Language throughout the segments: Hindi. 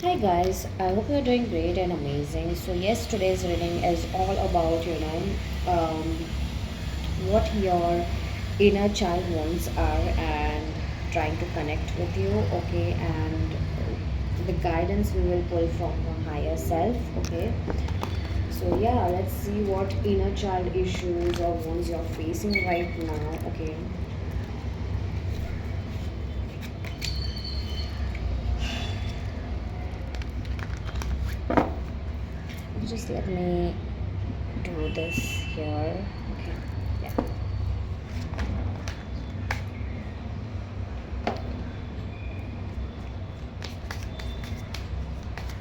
Hi guys, I hope you're doing great and amazing. So yes, today's reading is all about um, what your inner child wants are and trying to connect with you. Okay, and the guidance we will pull from your higher self. Okay, so yeah, let's see what inner child issues or wants you're facing right now. Okay, just let me do this here. Okay, yeah.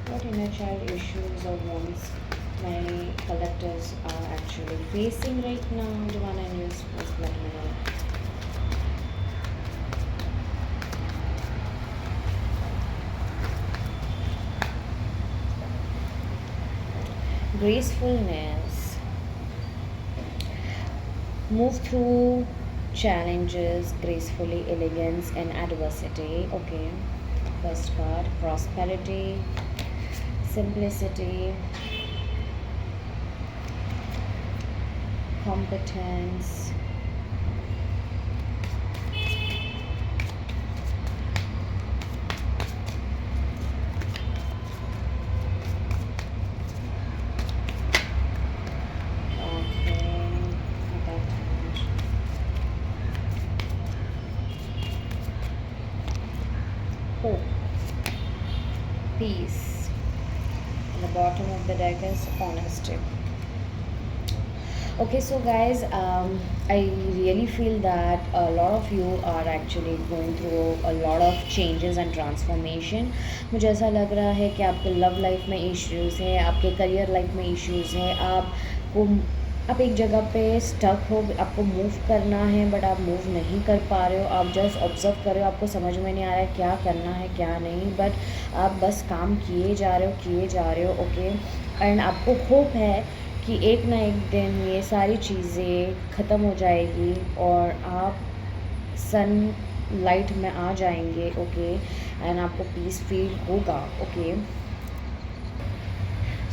What inner child issues or wants my collectors are actually facing right now? Divana News, please let me know. Gracefulness. Move through challenges gracefully, elegance, and adversity. Okay. First card, prosperity, simplicity, competence. Okay. That hope, peace. And the bottom of the deck is honesty. Okay, so guys, I really feel that a lot of you are actually going through a lot of changes and transformation. मुझे ऐसा लग रहा है कि आपके लव लाइफ में इश्यूज़ हैं, आपके करियर लाइफ में इश्यूज़ हैं, आपको आप एक जगह पे स्टक हो, आपको मूव करना है बट आप मूव नहीं कर पा रहे हो, आप जस्ट ऑब्जर्व कर रहे हो, आपको समझ में नहीं आ रहा है क्या करना है क्या नहीं, बट आप बस काम किए जा रहे हो ओके। एंड आपको होप है कि एक ना एक दिन ये सारी चीज़ें ख़त्म हो जाएगी और आप सन लाइट में आ जाएंगे ओके। एंड आपको पीस फील होगा okay.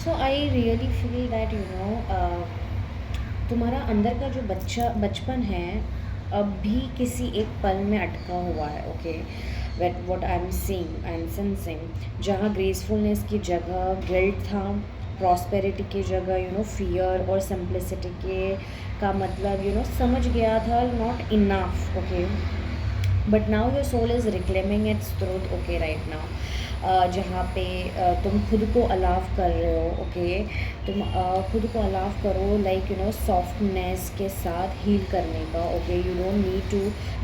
So I really feel that तुम्हारा अंदर का जो बचपन है अब भी किसी एक पल में अटका हुआ है okay. Wait what I am seeing and sensing, जहाँ ग्रेसफुलनेस की जगह गिल्ट था, प्रॉस्पेरिटी की जगह फियर और सिंप्लिसिटी के का मतलब समझ गया था not enough okay. But now your soul is reclaiming its truth okay right now. जहाँ पे तुम खुद को अलाव कर रहे हो ओके। तुम खुद को अलाव करो लाइक सॉफ्टनेस के साथ हील करने का okay. You don't need to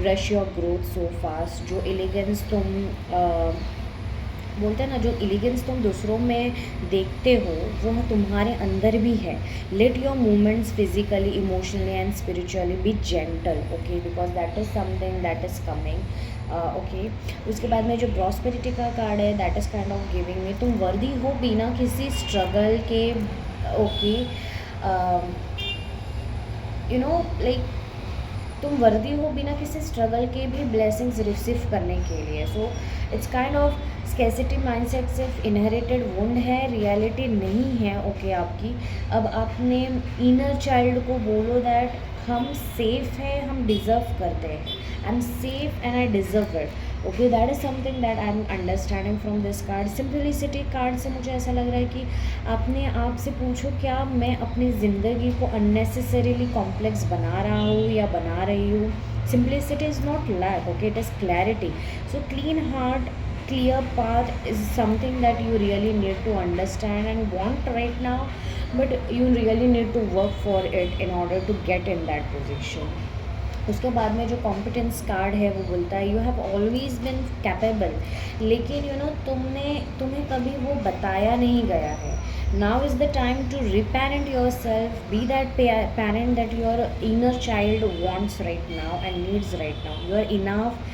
rush your growth so fast. जो एलिगेंस तुम बोलते हैं ना, जो एलिगेंस तुम दूसरों में देखते हो वो तुम्हारे अंदर भी है। Let your movements physically emotionally and spiritually B gentle okay, because that is something that is coming okay. उसके बाद में जो प्रॉस्पेरिटी का कार्ड है that is kind of giving में तुम वर्दी हो बिना किसी स्ट्रगल के ओके। लाइक तुम वर्दी हो बिना किसी स्ट्रगल के भी ब्लेसिंग्स रिसीव करने के लिए। So it's kind of scarcity mindset सिर्फ इनहेरिटेड वुंड है, रियलिटी नहीं है ओके आपकी। अब आपने इनर चाइल्ड को बोलो दैट हम सेफ हैं, हम डिज़र्व करते हैं। I am safe and I deserve it okay. That is something that I am understanding from this card. Simplicity card से मुझे ऐसा लग रहा है कि अपने आप से पूछो क्या मैं अपनी ज़िंदगी को अननेसेसरीली कॉम्प्लेक्स बना रहा हूँ या बना रही हूँ। Simplicity is not lack okay, it is clarity. So clean heart, clear path is something that you really need to understand and want right now, but you really need to work for it in order to get in that position. उसके बाद में जो कॉम्पिटेंस कार्ड है वो बोलता है you have always been capable, लेकिन तुम्हें कभी वो बताया नहीं गया है। Now is the time to reparent yourself, be that parent that your inner child wants right now and needs right now. You are enough,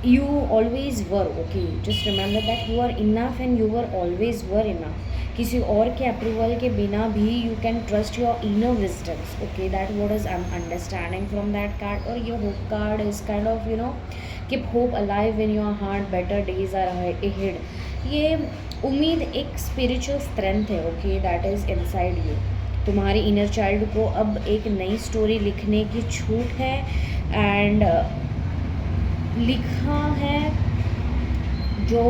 you always were okay, just remember that you are enough and you were always were enough। किसी और के अप्रूवल के बिना भी you can trust your inner wisdoms okay. That what is I am understanding from that card. और ये hope card is kind of keep hope alive in your heart, better days are ahead। ये उम्मीद एक स्पिरिचुअल स्ट्रेंथ है, okay, that is inside you. तुम्हारे इनर चाइल्ड को अब एक नई स्टोरी लिखने की छूट है, एंड लिखा है जो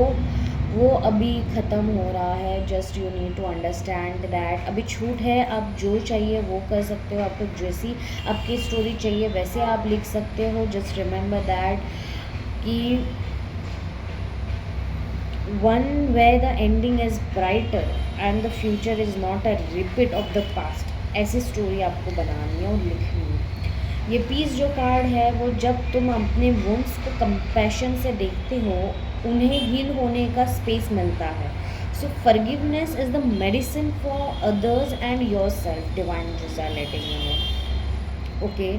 वो अभी ख़त्म हो रहा है। Just you need to understand that अभी छूट है, आप जो चाहिए वो कर सकते हो, आपको जैसी आपकी स्टोरी चाहिए वैसे आप लिख सकते हो। जस्ट रिमेंबर दैट कि one where the ending is brighter and the future is not a repeat of the past, ऐसी स्टोरी आपको बनानी है और लिखनी है। ये पीस जो कार्ड है वो जब तुम अपने वुंड्स को कंपैशन से देखते हो, उन्हें हील होने का स्पेस मिलता है। So forgiveness is the medicine for others and yourself, divine just are letting you know, okay,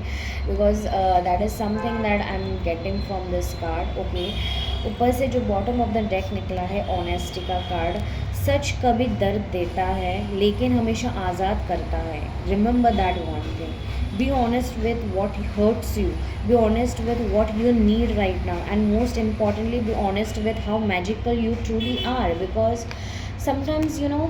because that is something that I'm getting from this card, okay। ऊपर से जो बॉटम ऑफ द डेक निकला है, ऑनेस्टी का कार्ड। सच कभी दर्द देता है लेकिन हमेशा आज़ाद करता है। Remember that one thing, be honest with what hurts you, be honest with what you need right now, and most importantly be honest with how magical you truly are, because sometimes you know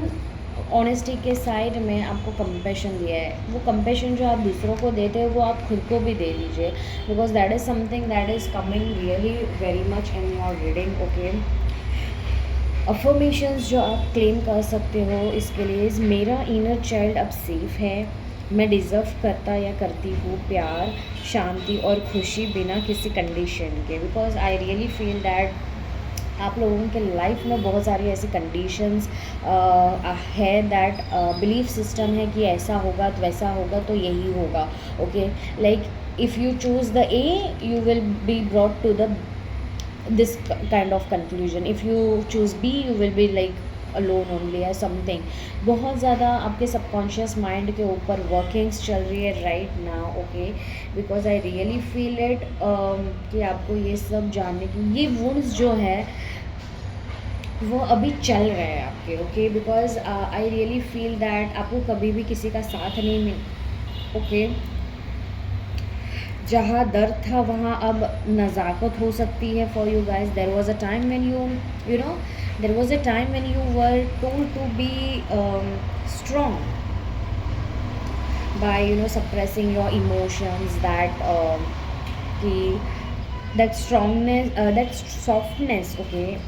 honesty के साइड में आपको कंपेशन दिया है, वो कंपेशन जो आप दूसरों को देते हो वो आप खुद को भी दे दीजिए, because that is something that is coming really very much in your reading, okay. Affirmations जो आप क्लेम कर सकते हो इसके लिए, मेरा इनर चाइल्ड अब सेफ है, मैं डिज़र्व करता या करती हूँ प्यार, शांति और खुशी बिना किसी कंडीशन के, because I really feel that आप लोगों के लाइफ में बहुत सारी ऐसी कंडीशंस है, दैट बिलीफ सिस्टम है कि ऐसा होगा तो वैसा होगा तो यही होगा, okay. Like if you choose the A you will be brought to the this kind of conclusion, if you choose B you will be like alone only या समथिंग। बहुत ज़्यादा आपके सबकॉन्शियस माइंड के ऊपर वर्किंग्स चल रही है right now, okay, because I really feel it कि आपको ये सब जानने की, ये वुंड्स जो है वो अभी चल रहे हैं आपके, okay, because I really feel that आपको कभी भी किसी का साथ नहीं मिल, ओके। जहाँ दर्द था वहाँ अब नज़ाकत हो सकती है for you guys. There was a time when you know there was a time when you were told to be strong by suppressing your emotions, कि that strongness, that softness, okay,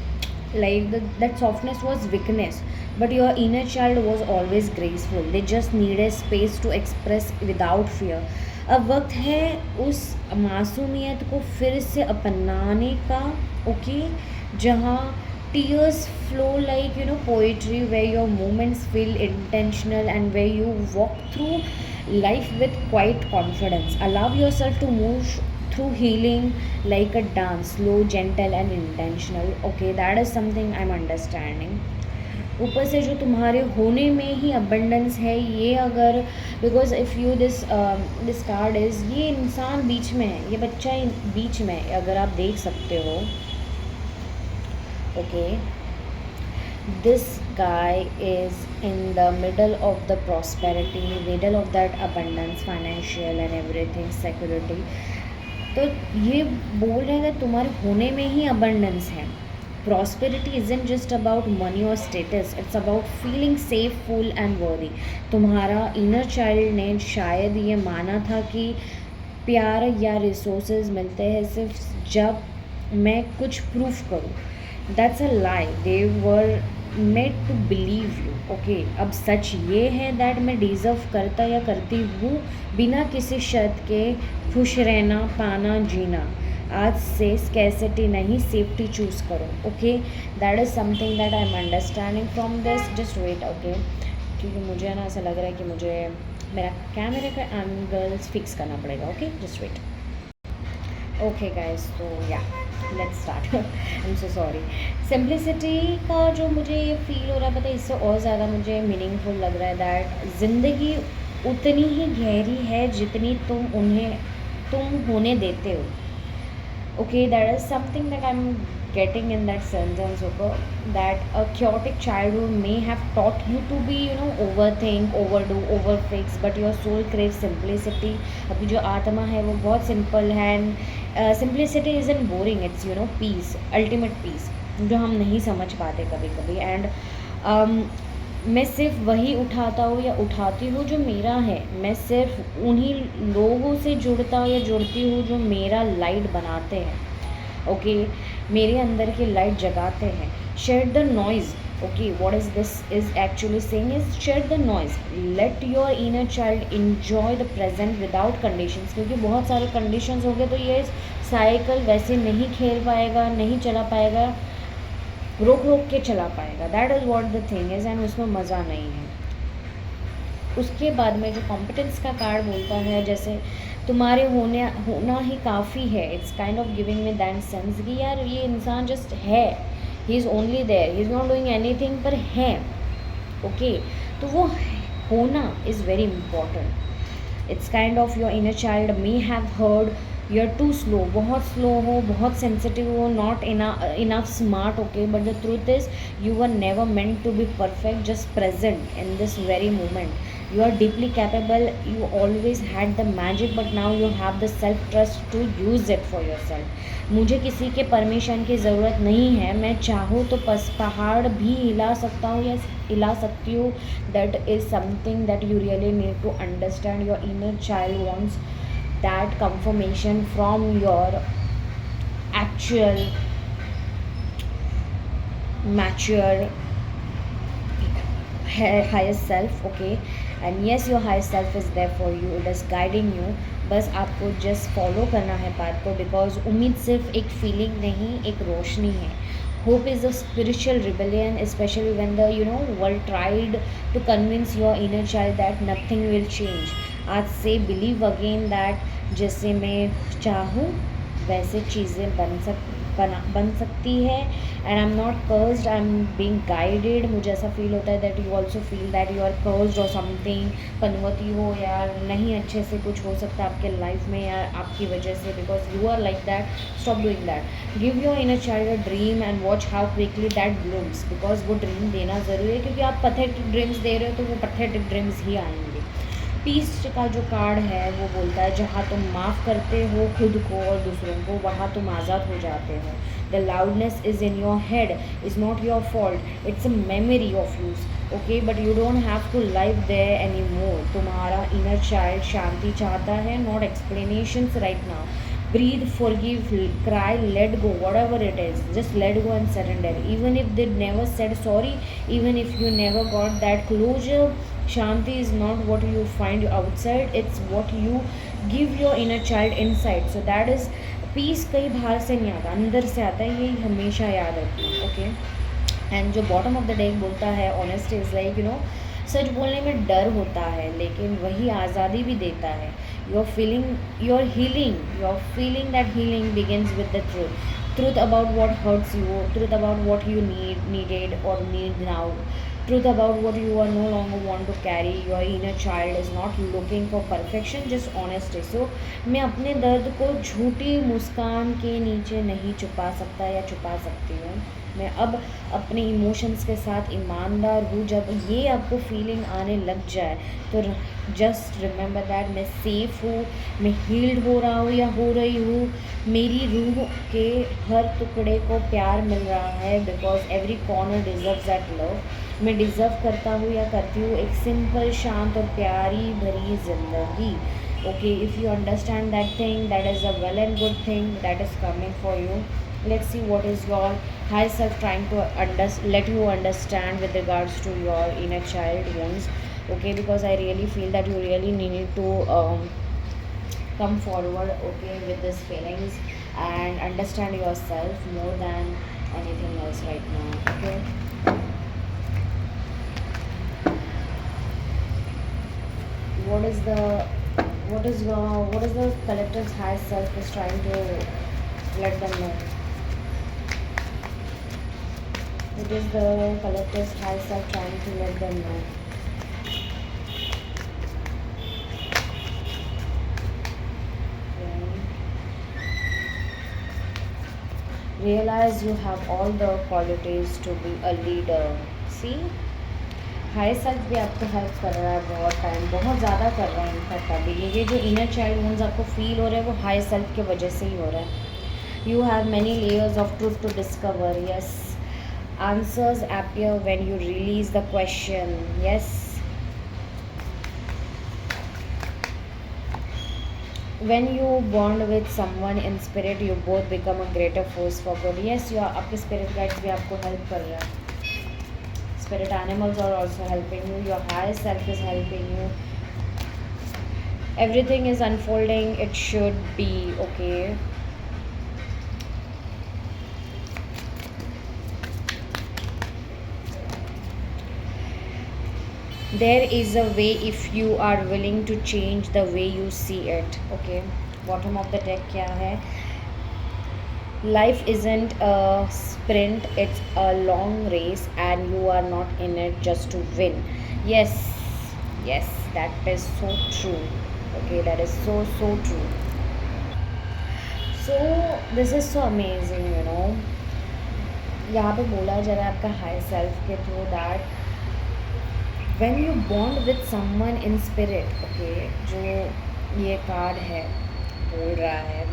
like that softness was weakness, but your inner child was always graceful, they just needed space to express without fear। अब वक्त है उस मासूमियत को फिर से अपनाने का, ओके, जहाँ tears flow like poetry, where your moments feel intentional and where you walk through life with quiet confidence। Allow yourself to move through healing like a dance, slow, gentle and intentional, okay, that is something I'm understanding। ऊपर से जो तुम्हारे होने में ही अबंडेंस है, ये अगर because if you this card is, ये इंसान बीच में है, ये बच्चा बीच में है, अगर आप देख सकते हो, okay, this guy is in the middle of the prosperity, middle of that abundance, financial and everything, security। तो ये बोल रहे हैं कि तुम्हारे होने में ही abundance है। Prosperity isn't just about money or status, it's about feeling safe, full and worthy। तुम्हारा inner child ने शायद ये माना था कि प्यार या रिसोर्सेज मिलते हैं सिर्फ जब मैं कुछ प्रूफ करूँ। That's a lie, they were made to believe you, okay. अब सच ये है दैट मैं डिज़र्व करता या करती हूँ बिना किसी शर्त के खुश रहना, पाना, जीना। आज से स्कैसिटी नहीं, सेफ्टी चूज़ करो, okay. That is something that I am understanding from this. Just wait, okay, क्योंकि मुझे ना ऐसा लग रहा है कि मुझे मेरा कैमरे का एंगल्स फिक्स करना पड़ेगा, okay. Just wait, okay guys, तो या let's start. I am so sorry. Simplicity का जो मुझे ये फील हो रहा है, पता है, इससे और ज़्यादा मुझे मीनिंगफुल लग रहा है दैट ज़िंदगी उतनी ही गहरी है जितनी तुम होने देते हो, okay. That is something that I M getting in that sentence, okay, that a chaotic childhood may have taught you to be overthink, overdo, overfix, but your soul craves simplicity। अभी जो आत्मा है वो बहुत सिंपल है, and simplicity isn't boring, it's peace, ultimate peace। जो हम नहीं समझ पाते कभी कभी। एंड मैं सिर्फ वही उठाता हूँ या उठाती हूँ जो मेरा है। मैं सिर्फ उन्हीं लोगों से जुड़ता या जुड़ती हूँ जो मेरा लाइट बनाते हैं, ओके, मेरे अंदर की लाइट जगाते हैं। Share the noise, okay, what is this is actually saying is share the noise, let your inner child enjoy the present without conditions. क्योंकि बहुत सारे कंडीशंस हो गए तो ये साइकिल वैसे नहीं खेल पाएगा, नहीं चला पाएगा, रोक रोक के चला पाएगा। That is what the thing is, and उसमें मज़ा नहीं है। उसके बाद में जो कॉम्पिटेंस का कार्ड बोलता है, जैसे तुम्हारे होना ही काफ़ी है। It's kind of giving me that sense कि यार ये इंसान जस्ट है, he is only there, he is not doing anything, पर है, ओके। तो वो होना is very important. It's kind of your inner child may have heard you are too slow, बहुत स्लो हो, बहुत सेंसिटिव हो, not enough smart, okay, but the truth is you are never meant to be perfect, just present in this very moment. You are deeply capable, you always had the magic, but now you have the self trust to use it for yourself. मुझे किसी के परमिशन की ज़रूरत नहीं है, मैं चाहूँ तो पहाड़ भी हिला सकता हूँ या हिला सकती हूँ। That is something that you really need to understand. Your inner child wants that confirmation from your actual mature higher self, okay, and yes, your higher self is there for you, it is guiding you। बस आपको जस्ट फॉलो करना है पाथ को, बिकॉज उम्मीद सिर्फ एक फीलिंग नहीं, एक रोशनी है। Hope is a spiritual rebellion, specially when the world tried to convince your inner child that nothing will change. आज से बिलीव अगेन दैट जैसे मैं चाहूँ वैसे चीज़ें बन सकती है। And I am not cursed, I am being guided. मुझे ऐसा फील होता है that you also feel that you are cursed और समथिंग, पनवती हो या नहीं अच्छे से कुछ हो सकता है आपके लाइफ में या आपकी वजह से, because you are like that. Stop doing that, give your inner child a dream and watch how quickly that blooms, because वो ड्रीम देना ज़रूरी है। क्योंकि आप पैथेटिक ड्रीम्स दे रहे हो तो वो पैथेटिक ड्रीम्स ही आएंगे। पीस का जो कार्ड है वो बोलता है जहाँ तुम माफ़ करते हो खुद को और दूसरों को, वहाँ तुम आज़ाद हो जाते हो। The loudness is in your head, is not your fault, it's a memory of use, okay, but you don't have to live there any more. तुम्हारा इनर चाइल्ड शांति चाहता है, not explanations right now. Breathe, forgive, cry, let go, whatever it is, just let go and surrender. Even if they never said sorry, even if you never got that closure, shanti is not what you find outside, it's what you give your inner child inside. So that is peace। कहीं बाहर से नहीं आता, अंदर से आता है, ये हमेशा याद रखना, ओके। एंड जो बॉटम ऑफ द डेक बोलता है ऑनेस्ट इज लाइक सच बोलने में डर होता है लेकिन वही आज़ादी भी देता है। Your feeling that healing begins with the truth about what hurts you, truth about what you needed और need now, truth about what you are no longer want to carry। your inner child is not looking for perfection, just honesty। so मैं अपने दर्द को झूठी मुस्कान के नीचे नहीं छुपा सकता या छुपा सकती हूँ। मैं अब अपने इमोशंस के साथ ईमानदार हूँ। जब ये आपको फीलिंग आने लग जाए तो जस्ट रिमेंबर दैट मैं सेफ़ हूँ, मैं हील्ड हो रहा हूँ या हो रही हूँ। मेरी रूह के हर टुकड़े को प्यार मिल रहा है, because every corner deserves that love. मैं डिज़र्व करता हूँ या करती हूँ एक सिंपल, शांत और प्यारी भरी ज़िंदगी, okay. If you understand that thing, that is a well and good thing that is coming for you. Let's see what is your higher self trying to let you understand with regards to your inner child wounds, okay, because I really feel that you really need to come forward, okay, with these feelings and understand yourself more than anything else right now, okay। What is the collective's higher self is trying to let them know? It is the collective's higher self trying to let them know. Okay. Realize you have all the qualities to be a leader. See? High self भी आपको हेल्प कर रहा है बहुत टाइम, बहुत ज़्यादा कर रहा है इनफैक्ट। अभी ये जो इनर चाइल्ड वुंड्स आपको फील हो रहे हैं वो हाई सेल्फ की वजह से ही हो रहा है। You have many layers of truth to discover, yes, Answers appear when you release the question. Yes. When you bond with someone in spirit, you both become a greater force for good. Yes, you are, आपके spirit guides भी आपको help कर रहे हैं. Spirit animals are also helping you. Your higher self is helping you. Everything is unfolding. It should be okay. There is a way if you are willing to change the way you see it. Okay. Bottom of the deck क्या है? Life isn't a sprint, it's a long race, and you are not in it just to win. Yes, yes, that is so true. Okay, that is so, so true. So, this is so amazing, you know. यहाँ पे बोला जा रहा है आपका हाई सेल्फ के through that when you bond with someone in spirit. Okay, जो ये कार्ड है बोल रहा है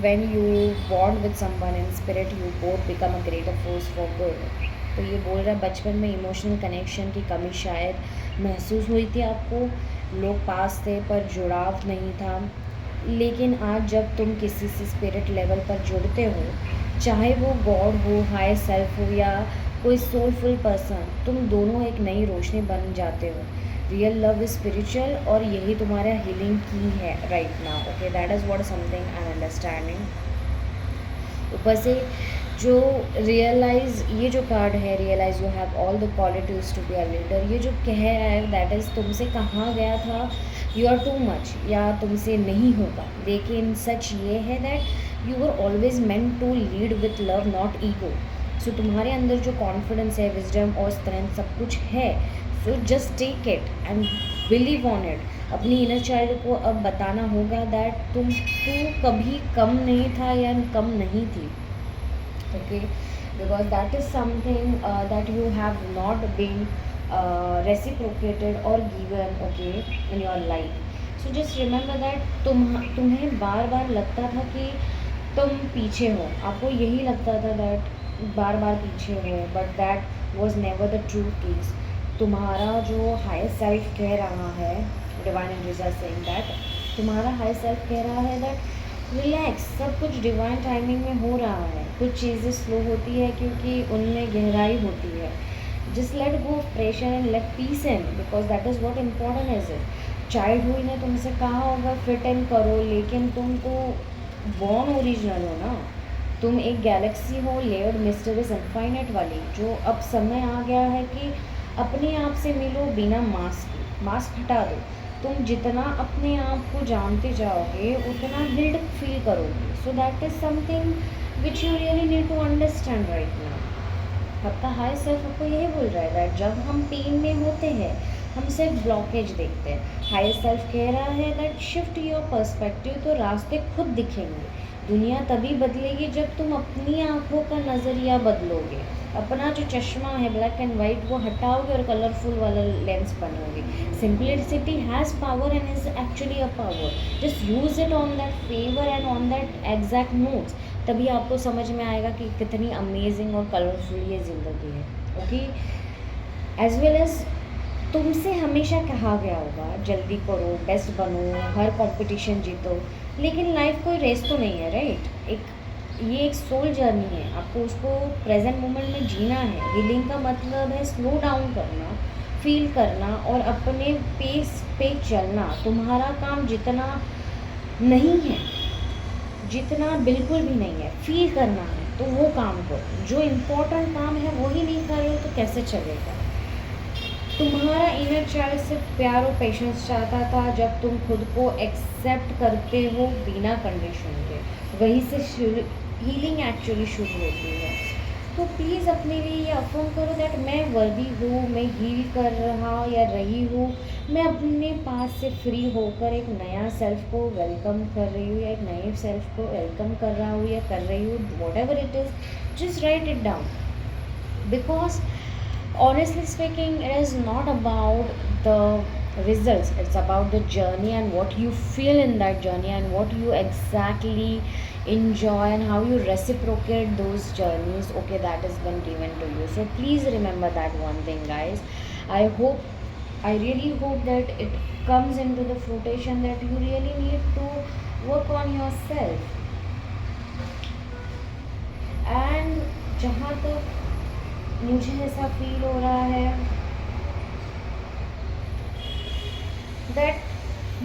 when you bond with someone in spirit, you both become a greater force for good. तो ये बोल रहा है बचपन में इमोशनल कनेक्शन की कमी शायद महसूस हुई थी आपको. लोग पास थे पर जुड़ाव नहीं था. लेकिन आज जब तुम किसी से स्पिरिट लेवल पर जुड़ते हो, चाहे वो गॉड हो, हाई सेल्फ हो या कोई सोलफुल पर्सन, तुम दोनों एक नई रोशनी बन जाते हो. रियल लव इज स्पिरिचुअल और यही तुम्हारा हीलिंग की है right now. Okay, that is what something I am understanding. ऊपर से जो रियलाइज़, ये जो कार्ड है realise you have all the qualities to be a leader, ये जो कह रहा है दैट इज़ तुमसे कहा गया था यू आर टू मच या तुमसे नहीं होगा. लेकिन सच ये है that you are always meant to lead with love not ego. So तुम्हारे अंदर जो कॉन्फिडेंस है, विजडम और स्ट्रेंथ सब कुछ है. So just take it and believe on it. अपनी इनर चाइल्ड को अब बताना होगा दैट तू कभी कम नहीं था या कम नहीं थी. Okay, because that is something that you have not been reciprocated और given okay in your life. So just remember that तुम्हें बार बार लगता था कि तुम पीछे हो. आपको यही लगता था दैट बार बार पीछे हो, but that was never the true case. तुम्हारा जो हाई सेल्फ कह रहा है, divine energies are saying that तुम्हारा हाई सेल्फ कह रहा है दैट रिलैक्स, सब कुछ डिवाइन टाइमिंग में हो रहा है. कुछ चीज़ें स्लो होती है क्योंकि उनमें गहराई होती है. Just let go of pressure and let peace in, because that is what important is it. Childhood ने तुमसे कहा होगा फिट इन करो, लेकिन तुम तो बॉर्न ओरिजिनल हो ना. तुम एक गैलेक्सी हो, लेयर्ड मिस्टीरियस इनफाइनाइट वाली, जो अब समय आ गया है कि अपने आप से मिलो बिना मास्क. मास्क हटा दो. तुम जितना अपने आप को जानते जाओगे उतना हिल्ड फील करोगे. So that is something which you really need to understand right now. आपका हाई सेल्फ आपको यही बोल रहा है दैट जब हम पेन में होते हैं हम सिर्फ ब्लॉकेज देखते हैं. हाई सेल्फ कह रहा है दैट शिफ्ट योर पर्सपेक्टिव, तो रास्ते खुद दिखेंगे. दुनिया तभी बदलेगी जब तुम अपनी आँखों का नज़रिया बदलोगे. अपना जो चश्मा है ब्लैक एंड वाइट वो हटाओगे और कलरफुल वाला लेंस बनोगे. Simplicity has power and is actually a power. Just use it on that favour and on that exact notes. तभी आपको समझ में आएगा कि कितनी अमेजिंग और कलरफुल ये ज़िंदगी है. ओके, एज वेल एज तुमसे हमेशा कहा गया होगा जल्दी करो, बेस्ट बनो, हर कंपटीशन जीतो. लेकिन लाइफ कोई रेस तो नहीं है राइट. ये एक सोल जर्नी है. आपको उसको प्रेजेंट मोमेंट में जीना है. हीलिंग का मतलब है स्लो डाउन करना, फील करना और अपने पेस पे चलना. तुम्हारा काम जितना नहीं है, जितना बिल्कुल भी नहीं है, फील करना है तो वो काम करो. जो इम्पोर्टेंट काम है वही नहीं कर रहे हो तो कैसे चलेगा. तुम्हारा इनर चाइल्ड सिर्फ प्यार और पेशेंस चाहता था. जब तुम खुद को एक्सेप्ट करते हो बिना कंडीशन के, वहीं से हीलिंग एक्चुअली शुरू होती है. तो प्लीज़ अपने लिए ये अफर्म करो दैट मैं वर्दी हूँ, मैं हील कर रहा या रही हूँ, मैं अपने पास से फ्री होकर एक नया सेल्फ को वेलकम कर रही हूँ या एक नए सेल्फ को वेलकम कर रहा हूँ या कर रही हूँ. What ever it is, just right it down. Because honestly speaking, it is not about the results, it's about the journey and what you feel in that journey and what you exactly enjoy and how you reciprocate those journeys, okay, that has been given to you. So please remember that one thing, guys. I really hope that it comes into the fruition that you really need to work on yourself. And जहाँ तक मुझे ऐसा फील हो रहा है दैट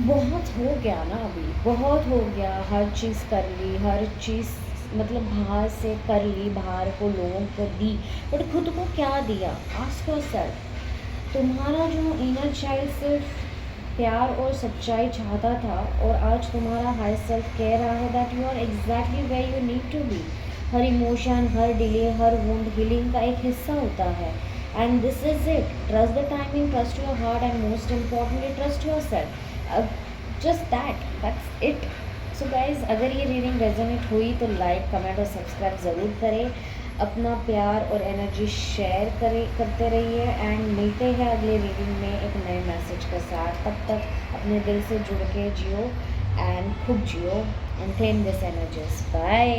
बहुत हो गया ना, अभी बहुत हो गया, हर चीज़ कर ली, हर चीज़ मतलब बाहर से कर ली, बाहर को लोगों को दी, बट खुद को क्या दिया? Ask yourself. तुम्हारा जो इनर चाइल्ड सिर्फ प्यार और सच्चाई चाहता था, और आज तुम्हारा हाई सेल्फ कह रहा है that you are exactly where you need to be. हर इमोशन, हर डिले, हर वुंड हीलिंग का एक हिस्सा होता है, and this is it. Trust the timing, trust your heart, and most importantly trust yourself. Just that's it. So guys, अगर ये रीडिंग रेजोनेट हुई तो लाइक, कमेंट और सब्सक्राइब ज़रूर करें। अपना प्यार और एनर्जी शेयर करते रहिए, एंड मिलते हैं अगले रीडिंग में एक नए मैसेज के साथ। तब तक अपने दिल से जुड़ के जियो एंड खूब जियो and claim this energies. Bye.